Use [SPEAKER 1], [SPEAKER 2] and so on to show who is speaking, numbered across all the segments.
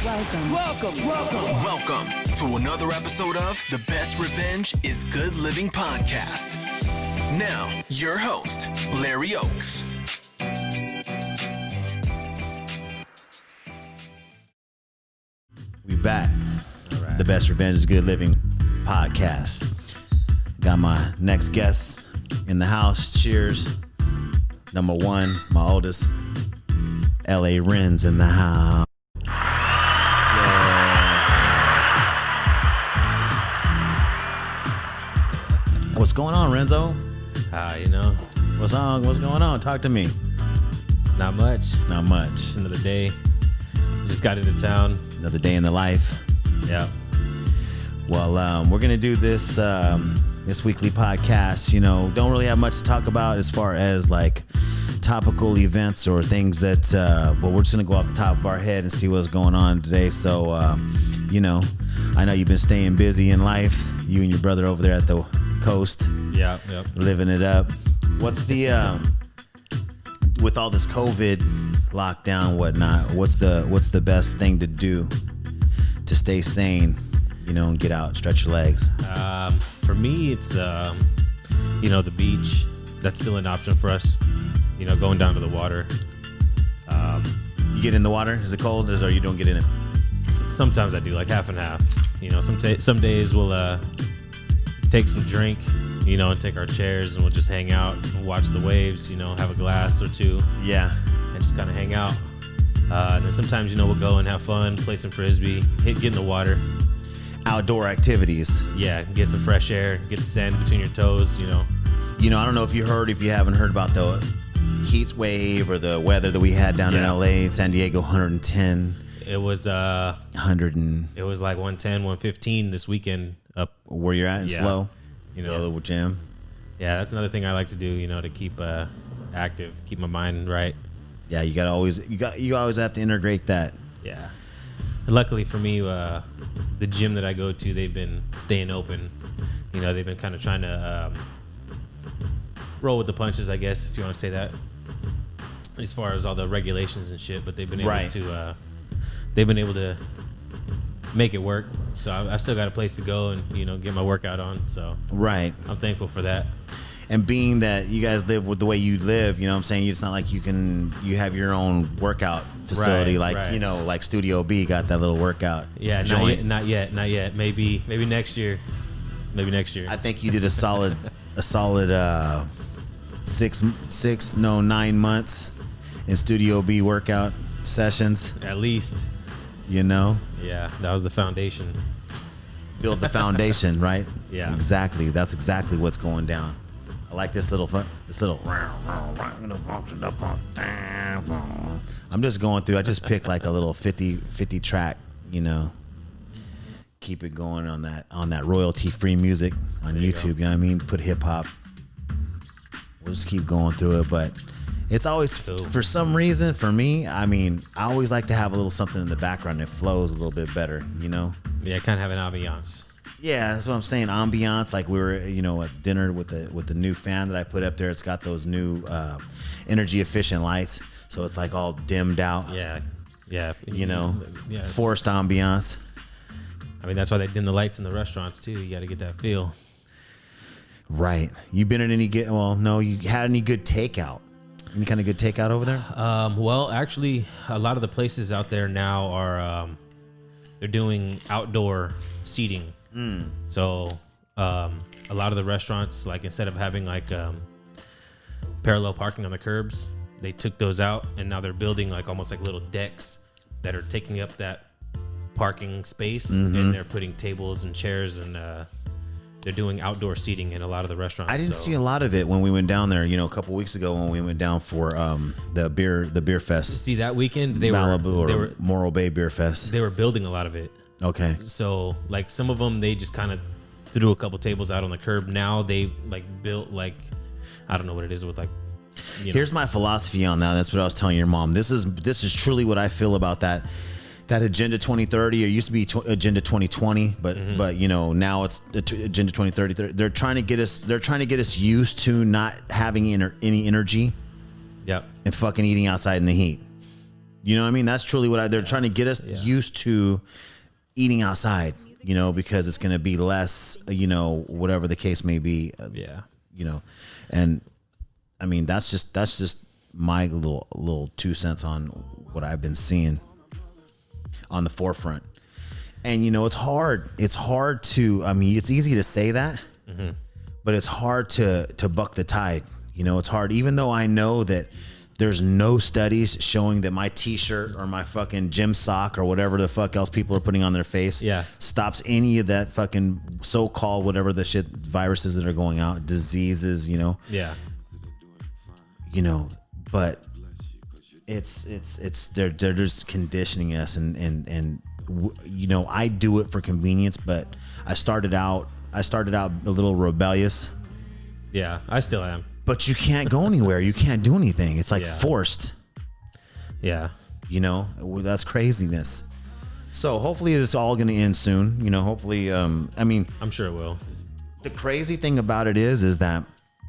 [SPEAKER 1] Welcome to another episode of The Best Revenge is Good Living podcast. Now, your host, Larry Oaks.
[SPEAKER 2] We back. All right. The Best Revenge is Good Living podcast. Got my next guest in the house. Cheers. Number one, my oldest, L.A. Renz in the house. What's going on, Renzo? What's going on? Talk to me.
[SPEAKER 3] Not much.
[SPEAKER 2] Just
[SPEAKER 3] another day. Just got into town.
[SPEAKER 2] Another day in the life.
[SPEAKER 3] Yeah.
[SPEAKER 2] Well, we're gonna do this this weekly podcast. Don't really have much to talk about as far as like topical events or things that. But we're just gonna go off the top of our head and see what's going on today. So, I know you've been staying busy in life. You and your brother over there at the coast.
[SPEAKER 3] Yep.
[SPEAKER 2] Living it up. What's the with all this COVID lockdown, whatnot? What's the best thing to do to stay sane? And get out, stretch your legs.
[SPEAKER 3] For me, it's the beach. That's still an option for us. Going down to the water.
[SPEAKER 2] You get in the water? Is it cold, or you don't get in it?
[SPEAKER 3] Sometimes I do, like half and half. Some days we'll take some drink, and take our chairs and we'll just hang out and watch the waves, have a glass or two.
[SPEAKER 2] Yeah.
[SPEAKER 3] And just kind of hang out. And then sometimes, we'll go and have fun, play some Frisbee, get in the water.
[SPEAKER 2] Outdoor activities.
[SPEAKER 3] Yeah, get some fresh air, get the sand between your toes, I
[SPEAKER 2] don't know if you haven't heard about the heat wave or the weather that we had down in LA, San Diego, 110.
[SPEAKER 3] It was
[SPEAKER 2] 100 and
[SPEAKER 3] it was like 110, 115 this weekend up
[SPEAKER 2] where you're at in Slow. A little gym.
[SPEAKER 3] Yeah, that's another thing I like to do, to keep active, keep my mind right.
[SPEAKER 2] Yeah, you always have to integrate that.
[SPEAKER 3] Yeah. And luckily for me, the gym that I go to, they've been staying open. They've been kind of trying to roll with the punches, I guess, if you want to say that, as far as all the regulations and shit. But they've been able to make it work. So I still got a place to go and get my workout on. So
[SPEAKER 2] right,
[SPEAKER 3] I'm thankful for that.
[SPEAKER 2] And being that you guys live with the way you live, what I'm saying? It's not like you have your own workout facility, like Studio B got that little workout.
[SPEAKER 3] Yeah,
[SPEAKER 2] joint.
[SPEAKER 3] Not yet. Maybe next year.
[SPEAKER 2] I think you did a solid 9 months in Studio B workout sessions.
[SPEAKER 3] At least.
[SPEAKER 2] Yeah,
[SPEAKER 3] that was the foundation.
[SPEAKER 2] Build the foundation, right?
[SPEAKER 3] Yeah.
[SPEAKER 2] Exactly. That's exactly what's going down. I like this little. I'm just going through. I just picked like a little 50 track. Keep it going on that royalty free music on YouTube. You know what I mean? Put hip hop. We'll just keep going through it, but it's always for some reason for me. I always like to have a little something in the background that flows a little bit better.
[SPEAKER 3] Yeah, kind of have an ambiance.
[SPEAKER 2] Yeah, that's what I'm saying. Ambiance, like we were, at dinner with the new fan that I put up there. It's got those new energy efficient lights, so it's like all dimmed out.
[SPEAKER 3] Yeah.
[SPEAKER 2] Forced ambiance.
[SPEAKER 3] That's why they dim the lights in the restaurants too. You got to get that feel.
[SPEAKER 2] Right. You been at any good? Well, no. You had any good takeout? Any kind of good takeout over there?
[SPEAKER 3] Well, actually, a lot of the places out there now are they're doing outdoor seating. So a lot of the restaurants, like instead of having like parallel parking on the curbs, they took those out and now they're building like almost like little decks that are taking up that parking space, and they're putting tables and chairs and they're doing outdoor seating in a lot of the restaurants.
[SPEAKER 2] I didn't see a lot of it when we went down there, a couple weeks ago when we went down for the beer fest.
[SPEAKER 3] See, that weekend
[SPEAKER 2] Malibu or Morro Bay Beer Fest.
[SPEAKER 3] They were building a lot of it.
[SPEAKER 2] Okay.
[SPEAKER 3] So like some of them, they just kind of threw a couple tables out on the curb. Now they like built like, I don't know what it is with like.
[SPEAKER 2] Here's my philosophy on that. That's what I was telling your mom. This is truly what I feel about that Agenda 2030. It used to be Agenda 2020, but now it's Agenda 2030. They're trying to get us used to not having any energy.
[SPEAKER 3] Yep.
[SPEAKER 2] And fucking eating outside in the heat. You know what I mean? That's truly what they're trying to get us used to eating outside, you know, because it's going to be less, you know, whatever the case may be. You know, and I mean, that's just my little 2 cents on what I've been seeing on the forefront. And, you know, it's hard to, I mean, it's easy to say that, but it's hard to buck the tide. You know, it's hard, even though I know that there's no studies showing that my t-shirt or my fucking gym sock or whatever the fuck else people are putting on their face stops any of that fucking so-called whatever the shit viruses that are going out, diseases, you know?
[SPEAKER 3] Yeah.
[SPEAKER 2] You know, but it's they're just conditioning us and you know, I do it for convenience, but I started out a little rebellious.
[SPEAKER 3] Yeah, I still am.
[SPEAKER 2] But you can't go anywhere. You can't do anything. It's like forced.
[SPEAKER 3] Yeah.
[SPEAKER 2] You know, that's craziness. So hopefully it's all going to end soon. You know, hopefully, I mean,
[SPEAKER 3] I'm sure it will.
[SPEAKER 2] The crazy thing about it is that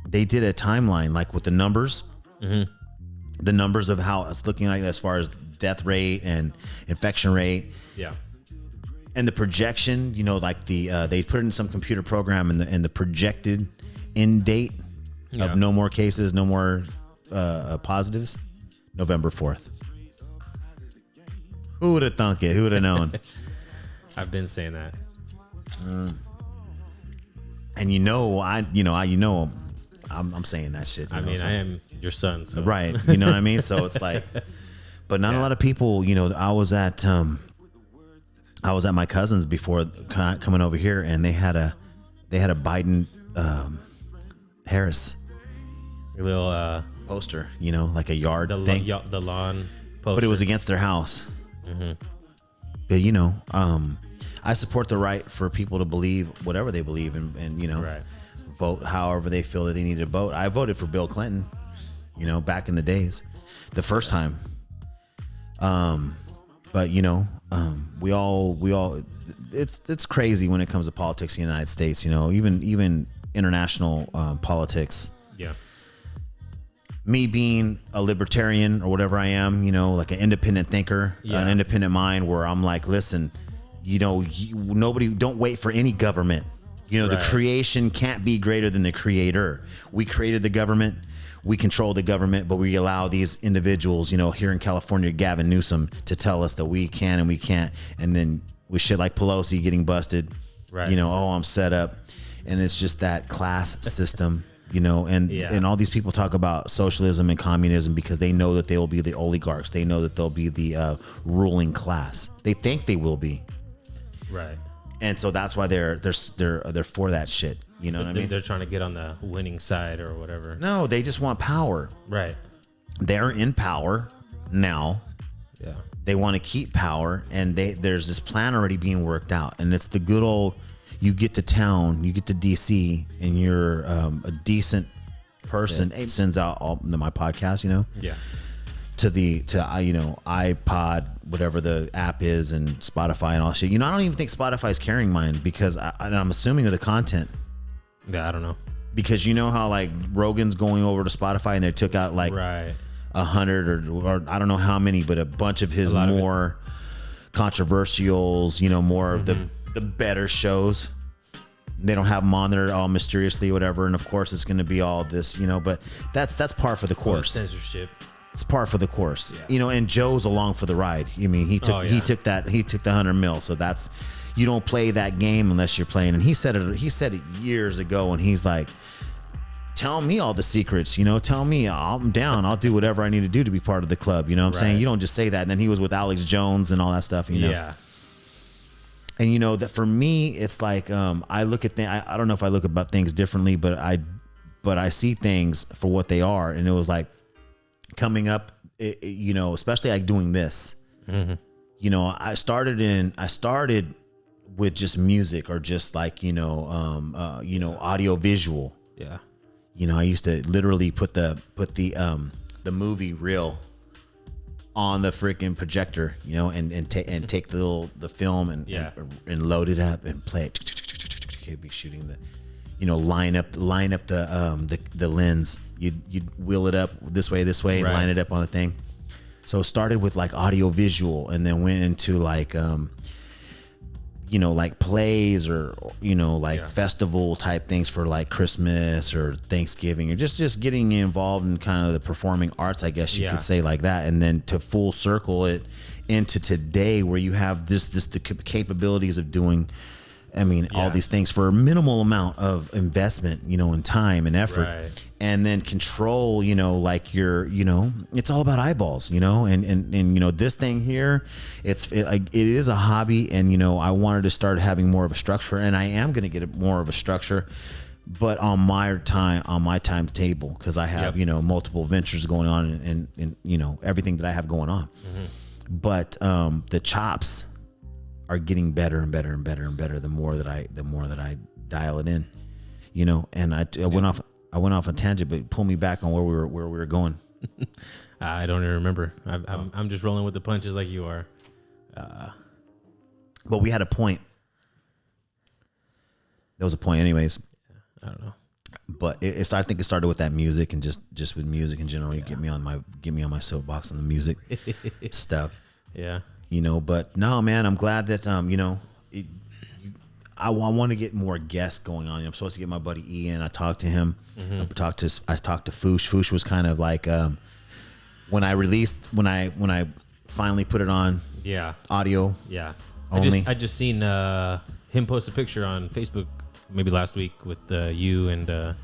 [SPEAKER 2] they did a timeline, like with the numbers, the numbers of how it's looking like as far as death rate and infection rate.
[SPEAKER 3] Yeah.
[SPEAKER 2] And the projection, you know, like they put it in some computer program and the projected end date of no more cases, no more positives, November 4th. Who would have thunk it? Who would have known?
[SPEAKER 3] I've been saying that.
[SPEAKER 2] And I'm saying that shit.
[SPEAKER 3] I mean, I am your son, so.
[SPEAKER 2] Right? You know what I mean? So it's like, but not a lot of people. You know, I was at my cousin's before coming over here, and they had a Biden Harris
[SPEAKER 3] little
[SPEAKER 2] poster, you know, like a yard
[SPEAKER 3] thing. The lawn poster.
[SPEAKER 2] But it was against their house. But, you know, I support the right for people to believe whatever they believe and you know, vote however they feel that they need to vote. I voted for Bill Clinton, you know, back in the days, the first time. But, you know, we all it's crazy when it comes to politics in the United States, you know, even international politics.
[SPEAKER 3] Yeah.
[SPEAKER 2] Me being a libertarian or whatever I am, you know, like an independent thinker, an independent mind, where I'm like, listen, you know, don't wait for any government. You know, the creation can't be greater than the creator. We created the government. We control the government, but we allow these individuals, you know, here in California, Gavin Newsom, to tell us that we can and we can't. And then with shit like Pelosi getting busted, you know, oh, I'm set up. And it's just that class system. You know, and all these people talk about socialism and communism because they know that they will be the oligarchs. They know that they'll be the ruling class. They think they will be.
[SPEAKER 3] Right.
[SPEAKER 2] And so that's why they're for that shit. You know what I mean?
[SPEAKER 3] They're trying to get on the winning side or whatever.
[SPEAKER 2] No, they just want power.
[SPEAKER 3] Right.
[SPEAKER 2] They're in power now.
[SPEAKER 3] Yeah.
[SPEAKER 2] They want to keep power, and there's this plan already being worked out, and it's the good old. You get to town, you get to DC, and you're a decent person. It sends out all my podcast, you know, to you know, iPod, whatever the app is, and Spotify and all that shit. You know, I don't even think Spotify's carrying mine because I'm assuming of the content.
[SPEAKER 3] Yeah, I don't know.
[SPEAKER 2] Because you know how like Rogan's going over to Spotify and they took out like 100 or I don't know how many, but a bunch of his more controversials, you know, more of the better shows. They don't have them on there all mysteriously, whatever. And of course, it's going to be all this, you know. But that's par for the course.
[SPEAKER 3] Censorship.
[SPEAKER 2] It's par for the course, you know. And Joe's along for the ride. I mean, he took the 100 mil. So that's, you don't play that game unless you're playing. And he said it years ago. And he's like, tell me all the secrets, you know. Tell me, I'm down. I'll do whatever I need to do to be part of the club. You know what I'm saying? You don't just say that. And then he was with Alex Jones and all that stuff. You know. Yeah. And you know that for me, it's like I look at things. I don't know if I look about things differently, but I see things for what they are. And it was like coming up, you know, especially like doing this. You know, I started with just music or just like you know, audio visual. Yeah. You know, I used to literally put the movie reel on the freaking projector, you know, and take the film and load it up and play it. He'd be shooting the, you know, line up the lens. You'd wheel it up this way, and line it up on the thing. So it started with like audio visual and then went into like, you know, like plays or, you know, like festival type things for like Christmas or Thanksgiving or just getting involved in kind of the performing arts, I guess you could say like that. And then to full circle it into today where you have the capabilities of doing, I mean, all these things for a minimal amount of investment, you know, and time and effort, and then control, you know, like your, you know, it's all about eyeballs, you know, and you know, this thing here, it is a hobby, and you know, I wanted to start having more of a structure, and I am going to get more of a structure, but on my timetable, because I have you know, multiple ventures going on, and you know, everything that I have going on, but the chops are getting better and better and better and better the more that I dial it in, you know. And I went off a tangent, but pull me back on where we were going.
[SPEAKER 3] I don't even remember. I'm just rolling with the punches like you are.
[SPEAKER 2] But we had a point. There was a point, anyways.
[SPEAKER 3] I don't know.
[SPEAKER 2] But I think it started with that music, and just with music in general. You get me on my soapbox on the music stuff. Yeah. You know, but no, man, I'm glad that, you know, I want to get more guests going on. I'm supposed to get my buddy Ian. I talked to him. I talked to Foosh. Foosh was kind of like, when I finally put it on audio. Yeah. Only.
[SPEAKER 3] I just seen him post a picture on Facebook maybe last week with you and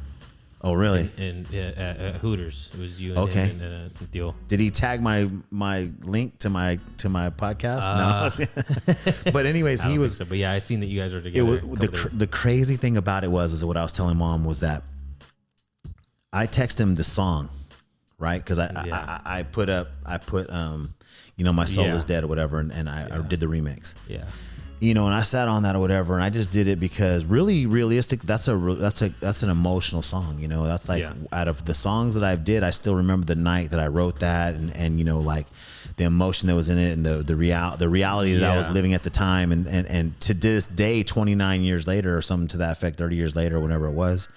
[SPEAKER 2] oh, really?
[SPEAKER 3] And at Hooters, it was you.
[SPEAKER 2] And
[SPEAKER 3] and Theo.
[SPEAKER 2] Did he tag my link to my podcast? No. But anyways, he was.
[SPEAKER 3] So, but yeah, I seen that you guys are together.
[SPEAKER 2] The crazy thing about it was what I was telling Mom was that I texted him the song, right? Because I put you know, My Soul Is Dead or whatever, and I did the remix. Yeah. You know, and I sat on that or whatever, and I just did it because really realistic. That's an emotional song. You know, that's like out of the songs that I did, I still remember the night that I wrote that, and you know, like the emotion that was in it, and the reality that I was living at the time, and to this day, 29 years later or something to that effect, 30 years later, or whatever it was.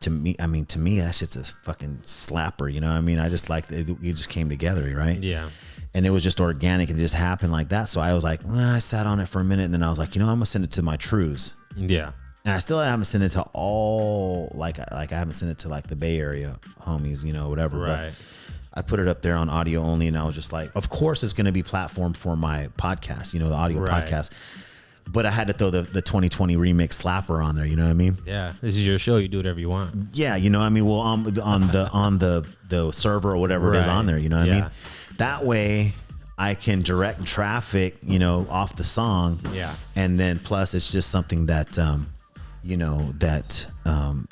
[SPEAKER 2] To me, that shit's a fucking slapper. You know what I mean? I just like it just came together, right? Yeah. And it was just organic and it just happened like that. So I was like, I sat on it for a minute, and then I was like, you know, I'm gonna send it to my trues. Yeah. And I still haven't sent it to all, like I haven't sent it to like the Bay Area homies, you know, whatever. Right. But I put it up there on audio only, and I was just like, of course it's gonna be platform for my podcast, you know, the audio podcast. But I had to throw the 2020 remix slapper on there. You know what I mean? Yeah, this is your show. You do whatever you want. Yeah, you know what I mean. Well, on the server or whatever it is on there. You know what I mean? That way, I can direct traffic, you know, off the song. Yeah. And then plus, it's just something that, you know, that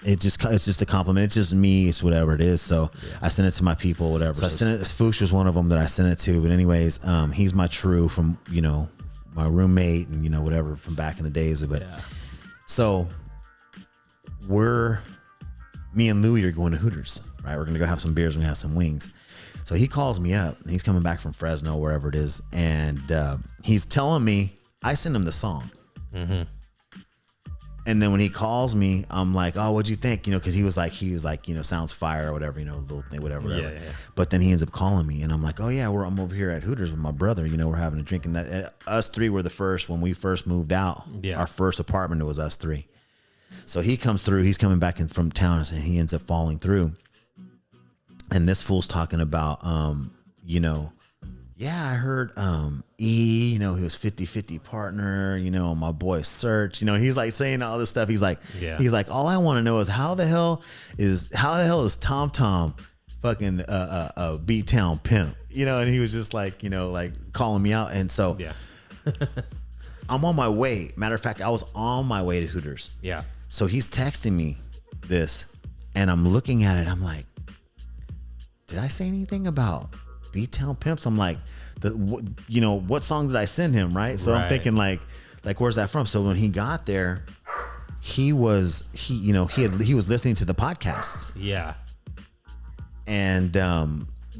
[SPEAKER 2] it's just a compliment. It's just me. It's whatever it is. So I sent it to my people, whatever. So I sent it. Foosh was one of them that I sent it to. But anyways, he's my true from, you know, my roommate and, you know, whatever from back in the days. But so me and Louie are going to Hooters, right? We're going to go have some beers. We're going to have some wings. So he calls me up. He's coming back from Fresno, wherever it is. And he's telling me, I sent him the song. Mm-hmm. And then when he calls me, I'm like, oh, what'd you think? You know, because he was like, you know, sounds fire or whatever, you know, little thing, whatever. Yeah. But then he ends up calling me, and I'm like, oh yeah, I'm over here at Hooters with my brother. You know, we're having a drink, and that us three were the first when we first moved out. Yeah. Our first apartment, it was us three. So he comes through. He's coming back in from town, and he ends up falling through. And this fool's talking about, you know, yeah, I heard E, you know, he was 50-50 partner, you know, my boy Search, you know, he's like saying all this stuff. He's like, all I want to know is how the hell is Tom Tom fucking a B-Town pimp, you know? And he was just like, you know, like calling me out. And so I'm on my way. Matter of fact, I was on my way to Hooters. Yeah. So he's texting me this, and I'm looking at it. I'm like, did I say anything about B-Town Pimps? I'm like, you know, what song did I send him, right? So I'm thinking like where's that from? So when he got there, he was listening to the podcasts. Yeah. And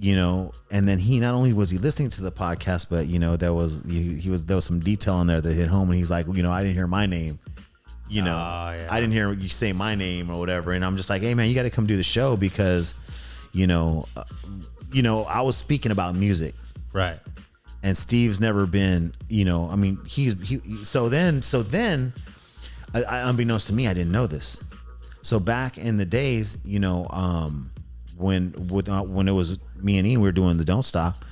[SPEAKER 2] you know, and then he not only was he listening to the podcast, but you know, there was some detail in there that hit home, and he's like, you know, I didn't hear my name. You know, I didn't hear you say my name or whatever. And I'm just like, hey man, you got to come do the show because, you know, I was speaking about music.
[SPEAKER 3] Right.
[SPEAKER 2] And Steve's never been, I mean, so then, unbeknownst to me, I didn't know this. So back in the days, when it was me and Ian, we were doing the Don't Stop,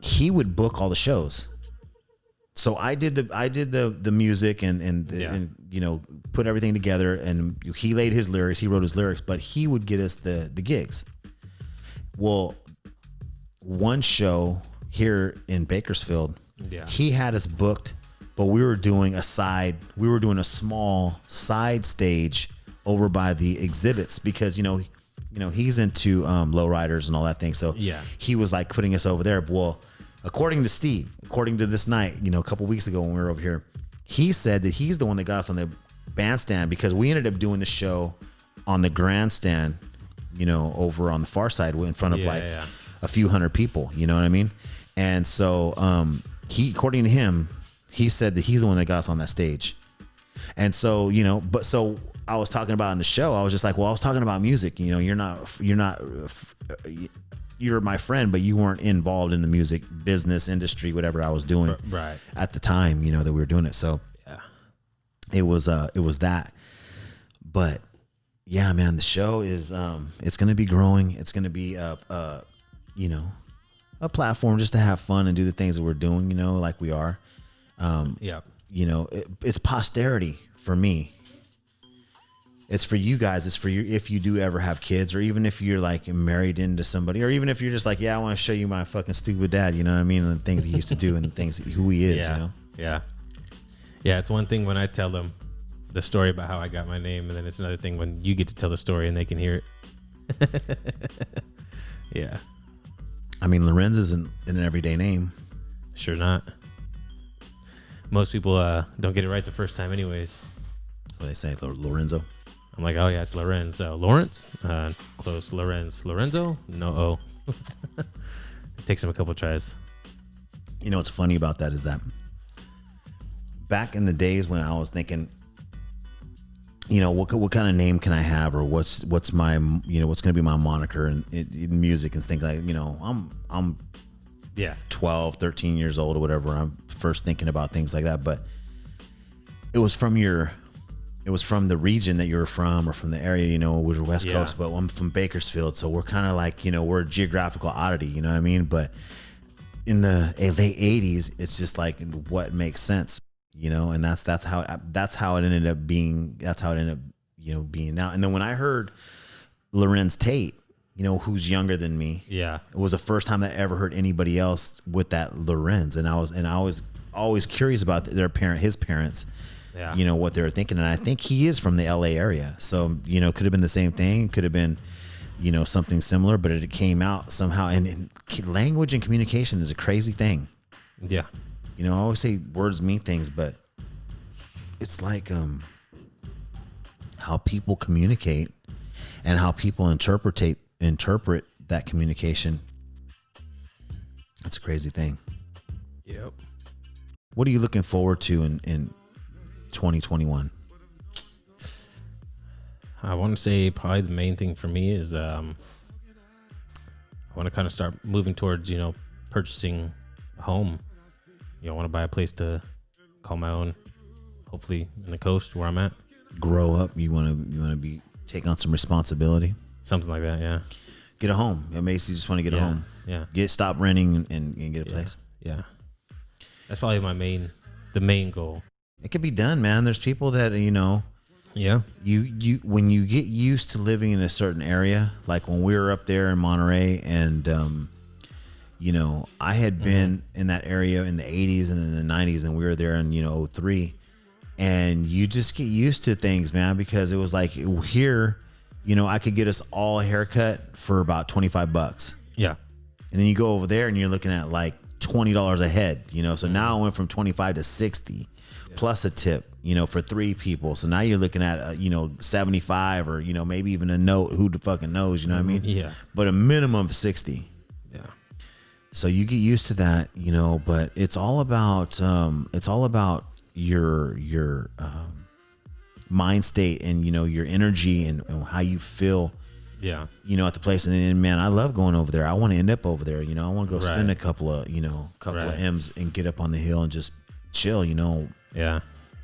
[SPEAKER 2] he would book all the shows. So I did the music and put everything together, and he laid his lyrics, he wrote his lyrics, but he would get us the gigs. Well, one show here in Bakersfield, he had us booked, but we were doing a small side stage over by the exhibits because he's into lowriders and all that thing. So he was like putting us over there. Well, according to Steve, according to this night, a couple weeks ago when we were over here, he said that he's the one that got us on the bandstand because we ended up doing the show on the grandstand, over on the far side in front of a few hundred people, you know what I mean? And so according to him, he said that he's the one that got us on that stage. And so, so I was talking about in the show, I was just like, well, I was talking about music, you're my friend, but you weren't involved in the music business industry, whatever I was doing at the time, that we were doing it. So it was that, but yeah, man, the show is, it's going to be growing. It's going to be a platform just to have fun and do the things that we're doing, like we are. It's posterity for me. It's for you guys. It's for you if you do ever have kids, or even if you're like married into somebody, or even if you're just like, I want to show you my fucking stupid dad, you know what I mean, and the things he used to do and things who he is.
[SPEAKER 3] Yeah. It's one thing when I tell them the story about how I got my name, and then it's another thing when you get to tell the story and they can hear it. Yeah.
[SPEAKER 2] I mean, Renz isn't an everyday name.
[SPEAKER 3] Sure not. Most people don't get it right the first time anyways.
[SPEAKER 2] What they say, Lorenzo?
[SPEAKER 3] I'm like, oh yeah, it's Lorenz. Lawrence? Close. Lorenz. Lorenzo? No. It takes him a couple tries.
[SPEAKER 2] What's funny about that is that back in the days when I was thinking, what kind of name can I have, or what's my, what's going to be my moniker in music and things like, I'm 12, 13 years old or whatever. I'm first thinking about things like that, but it was from the region that you're from, or from the area, was West Coast, but I'm from Bakersfield. So we're kind of like, we're a geographical oddity, you know what I mean? But in the late 80s, it's just like what makes sense. And that's how it ended up being. That's how it ended up, being now. And then when I heard Lorenz Tate, who's younger than me, it was the first time that I ever heard anybody else with that Lorenz. And I was always curious about his parents, what they were thinking. And I think he is from the LA area. So, could have been the same thing. Could have been, something similar, but it came out somehow. And language and communication is a crazy thing.
[SPEAKER 3] Yeah.
[SPEAKER 2] I always say words mean things, but it's like how people communicate and how people interpret that communication. That's a crazy thing.
[SPEAKER 3] Yep.
[SPEAKER 2] What are you looking forward to in 2021?
[SPEAKER 3] I want to say probably the main thing for me is I want to kind of start moving towards, purchasing a home. I want to buy a place to call my own, hopefully in the coast where I'm at.
[SPEAKER 2] Grow up. You want to take on some responsibility.
[SPEAKER 3] Something like that, yeah.
[SPEAKER 2] Get a home. It makes you just want to get a home.
[SPEAKER 3] Yeah.
[SPEAKER 2] Stop renting and get a place.
[SPEAKER 3] Yeah. That's probably the main goal.
[SPEAKER 2] It could be done, man. There's people that,
[SPEAKER 3] Yeah.
[SPEAKER 2] You when you get used to living in a certain area, like when we were up there in Monterey, and I had been in that area in the 80s and in the 90s, and we were there in 03, and you just get used to things, man, because it was like here, I could get us all a haircut for about $25.
[SPEAKER 3] Yeah.
[SPEAKER 2] And then you go over there and you're looking at like $20 a head, so now I went from 25 to 60 plus a tip, for 3 people. So now you're looking at, 75 or, maybe even a note. Who the fucking knows? You know what I mean?
[SPEAKER 3] Yeah.
[SPEAKER 2] But a minimum of 60.
[SPEAKER 3] Yeah.
[SPEAKER 2] So you get used to that, but it's all about your mind state and, your energy and how you feel
[SPEAKER 3] Yeah.
[SPEAKER 2] You know, at the place, and man, I love going over there. I want to end up over there. You know, I want to go spend a couple of of M's and get up on the hill and just chill. You know.
[SPEAKER 3] Yeah.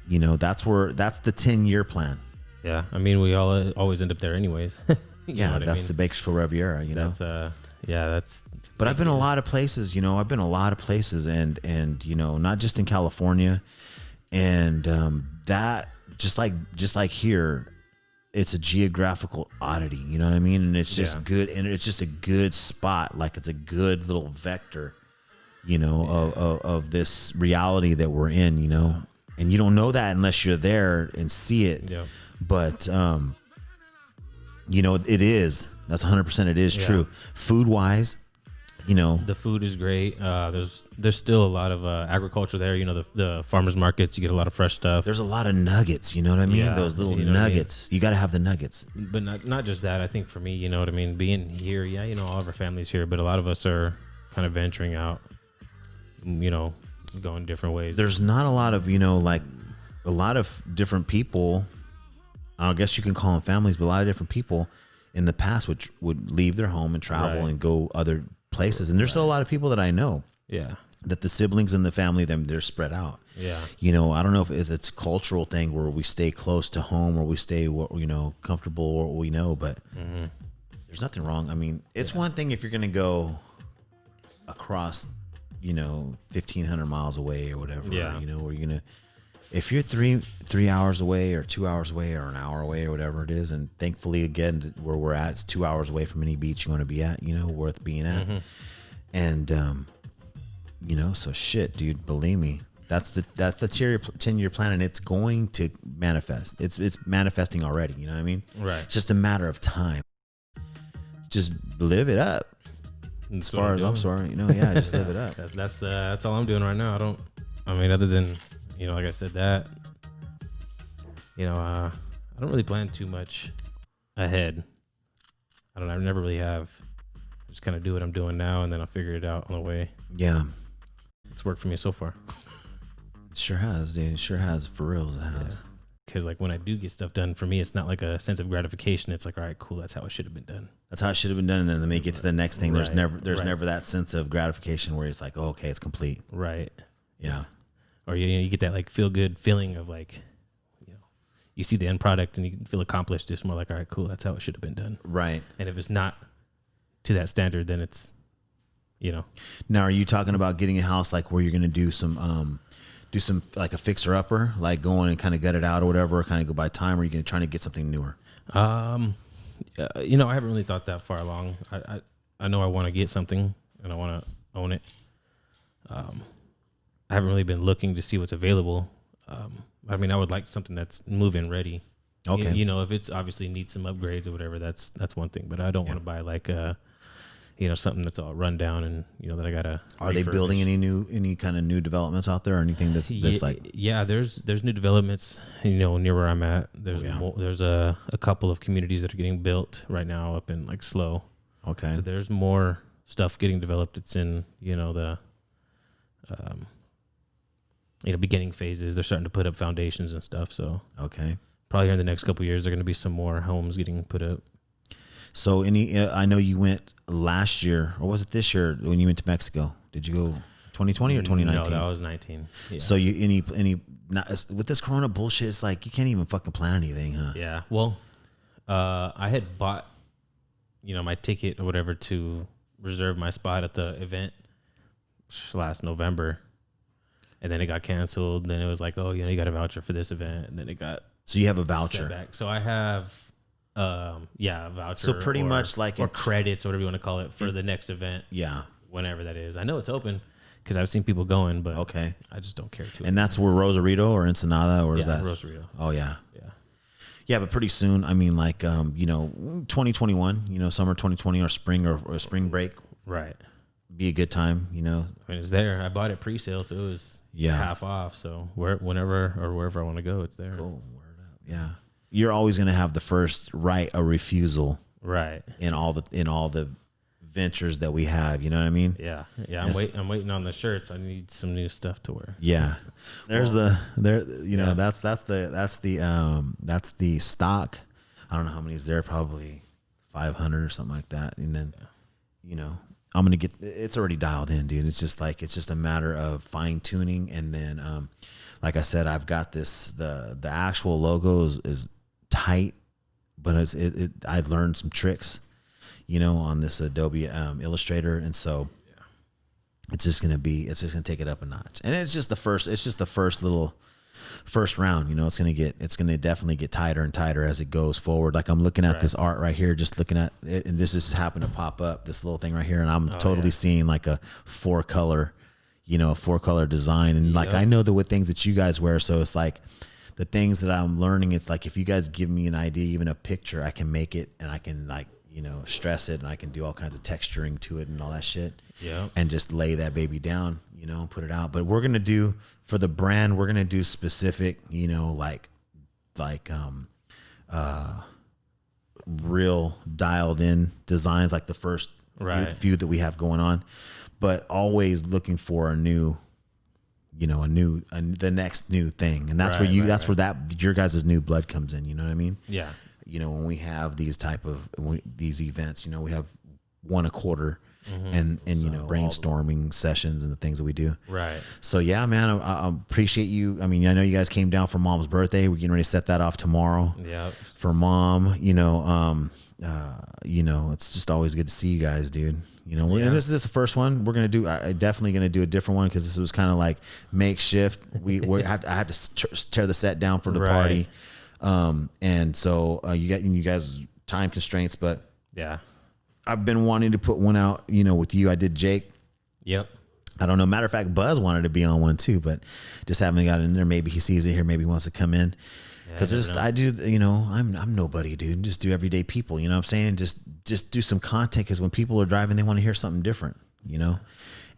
[SPEAKER 2] You know, that's the 10-year plan.
[SPEAKER 3] Yeah. I mean, we all always end up there anyways.
[SPEAKER 2] Yeah, that's the Bakersfield Riviera. You know.
[SPEAKER 3] That's.
[SPEAKER 2] But I've been a lot of places. You know, I've been a lot of places, and you know, not just in California, and that just like here. It's a geographical oddity, you know what I mean? And it's just good, and it's just a good spot. Like it's a good little vector, you know, of this reality that we're in, you know. And you don't know that unless you're there and see it. Yeah. But you know, it is. That's 100%. It is true. Food wise, you know,
[SPEAKER 3] the food is great. There's still a lot of agriculture there. You know, the farmers markets. You get a lot of fresh stuff.
[SPEAKER 2] There's a lot of nuggets. You know what I mean? Yeah, those little nuggets. You got to have the nuggets.
[SPEAKER 3] But not just that. I think for me, you know what I mean. Being here, you know, all of our families here, but a lot of us are kind of venturing out. You know, going different ways.
[SPEAKER 2] There's not a lot of, you know, like a lot of different people. I guess you can call them families, but a lot of different people in the past would leave their home and travel and go other places, and there's still a lot of people that I know that the siblings in the family, they're spread out. You know, I don't know if it's a cultural thing where we stay close to home or we stay, you know, comfortable or what we know, but there's nothing wrong. I mean, it's one thing if you're gonna go across, you know, 1,500 miles away or whatever, you know, or you're gonna, if you're 3 hours away or 2 hours away or an hour away or whatever it is, and thankfully again where we're at, it's 2 hours away from any beach you want to be at, you know, worth being at. And you know, so shit, dude, believe me, that's the 10-year plan, and it's going to manifest. It's manifesting already, you know what I mean? Right. It's just a matter of time. Just live it up. As far as I'm sorry, you know, just live it up.
[SPEAKER 3] That's all I'm doing right now. I mean, other than, you know, like I said, that, you know, I don't really plan too much ahead. I never really have. Just kind of do what I'm doing now, and then I'll figure it out on the way. Yeah. It's worked for me so far.
[SPEAKER 2] It sure has, dude. It sure has. For reals, it has.
[SPEAKER 3] Because, like, when I do get stuff done, for me, it's not like a sense of gratification. It's like, all right, cool, that's how it should have been done.
[SPEAKER 2] That's how it should have been done, and then they may get to the next thing. There's never that sense of gratification where it's like, oh, okay, it's complete.
[SPEAKER 3] Right.
[SPEAKER 2] Yeah.
[SPEAKER 3] Or you get that like feel good feeling of like, you know, you see the end product and you feel accomplished. It's more like, all right, cool, that's how it should have been done. Right. And if it's not to that standard, then it's, you know.
[SPEAKER 2] Now, are you talking about getting a house like where you're going to do some like a fixer upper, like going and kind of gut it out or whatever, kind of go by time, or are you going to try to get something newer?
[SPEAKER 3] You know, I haven't really thought that far along. I know I want to get something and I want to own it. I haven't really been looking to see what's available. I mean, I would like something that's move-in ready. Okay. You know, if it's obviously needs some upgrades or whatever, that's one thing. But I don't want to buy like you know, something that's all run down and, you know, that I gotta.
[SPEAKER 2] Are they building any kind of new developments out there, or anything that's like?
[SPEAKER 3] Yeah, there's new developments. You know, near where I'm at, there's a couple of communities that are getting built right now up in like Slow. Okay. So there's more stuff getting developed. It's in, you know, the beginning phases. They're starting to put up foundations and stuff. So probably here in the next couple of years, there are going to be some more homes getting put up.
[SPEAKER 2] So I know you went last year, or was it this year when you went to Mexico? Did you go 2020 or 2019?
[SPEAKER 3] No, that was 19. Yeah.
[SPEAKER 2] So with this Corona bullshit, it's like you can't even fucking plan anything, huh?
[SPEAKER 3] Yeah. Well, I had bought, you know, my ticket or whatever to reserve my spot at the event last November. And then it got canceled. Then it was like, oh, you know, you got a voucher for this event. And then it got.
[SPEAKER 2] So you have a voucher.
[SPEAKER 3] Back. So I have, a voucher.
[SPEAKER 2] So pretty much like.
[SPEAKER 3] Or credits, or whatever you want to call it, for the next event. Yeah. Whenever that is. I know it's open because I've seen people going, but I just don't care too much.
[SPEAKER 2] And that's where Rosarito or Ensenada, or is that?
[SPEAKER 3] Rosarito.
[SPEAKER 2] Oh, yeah. Yeah. Yeah, but pretty soon, I mean, like, you know, 2021, you know, summer 2020 or spring break. Right. Be a good time, you know.
[SPEAKER 3] I mean, it's there. I bought it pre-sale, so it was half off. So whenever or wherever I want to go, it's there.
[SPEAKER 2] Cool. Word up. Yeah. You're always going to have the first right of refusal. Right. In all the ventures that we have, you know what I mean?
[SPEAKER 3] Yeah. Yeah. I'm waiting on the shirts. I need some new stuff to wear.
[SPEAKER 2] Yeah. That's the stock. I don't know how many is there, probably 500 or something like that. And then, I'm going to get, it's already dialed in, dude. It's just a matter of fine tuning. And then, like I said, I've got the actual logo is tight, but I learned some tricks, on this Adobe Illustrator. And so it's just going to take it up a notch. And it's just the first round, it's going to definitely get tighter and tighter as it goes forward. Like I'm looking at this art right here, just looking at it, and this just happened to pop up, this little thing right here. And I'm totally seeing like a 4-color design. And like, I know with things that you guys wear. So it's like the things that I'm learning, it's like, if you guys give me an idea, even a picture, I can make it and I can like, stress it, and I can do all kinds of texturing to it and all that shit. Yeah. And just lay that baby down, and put it out. But we're going to do, for the brand, we're going to do specific, real dialed in designs, like the first few that we have going on, but always looking for the next new thing. And that's where your guys' new blood comes in. You know what I mean? Yeah. When we have these these events, we have one a quarter. Mm-hmm. And so, brainstorming sessions and the things that we do. Right. So yeah, man, I appreciate you. I mean, I know you guys came down for Mom's birthday. We're getting ready to set that off tomorrow. Yeah. For Mom, it's just always good to see you guys, dude. And this is the first one we're gonna do. I definitely gonna do a different one because this was kind of like makeshift. I had to tear the set down for the party. And so you guys time constraints, but yeah. I've been wanting to put one out, with you. I did Jake. Yep. I don't know. Matter of fact, Buzz wanted to be on one too, but just haven't got in there. Maybe he sees it here. Maybe he wants to come in. Because I do, I'm nobody, dude. Just do everyday people. You know what I'm saying? Just do some content. Because when people are driving, they want to hear something different.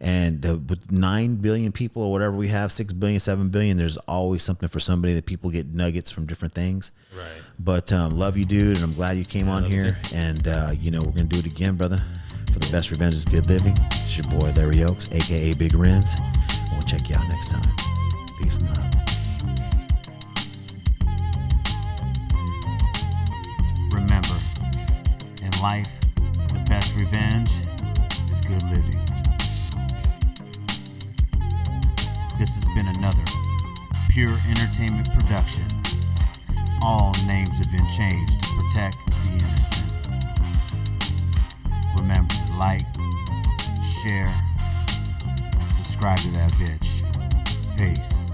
[SPEAKER 2] And with 9 billion people or whatever we have, 6 billion, 7 billion, there's always something for somebody that people get nuggets from different things. Right. But love you, dude, and I'm glad you came on here. And we're gonna do it again, brother. For the best revenge is good living. It's your boy Larry Oaks, aka Big Renz. We'll check you out next time. Peace and love. Remember, in life, the best revenge is good living. This has been another Pure Entertainment production. All names have been changed to protect the innocent. Remember to like, share, and subscribe to that bitch. Peace.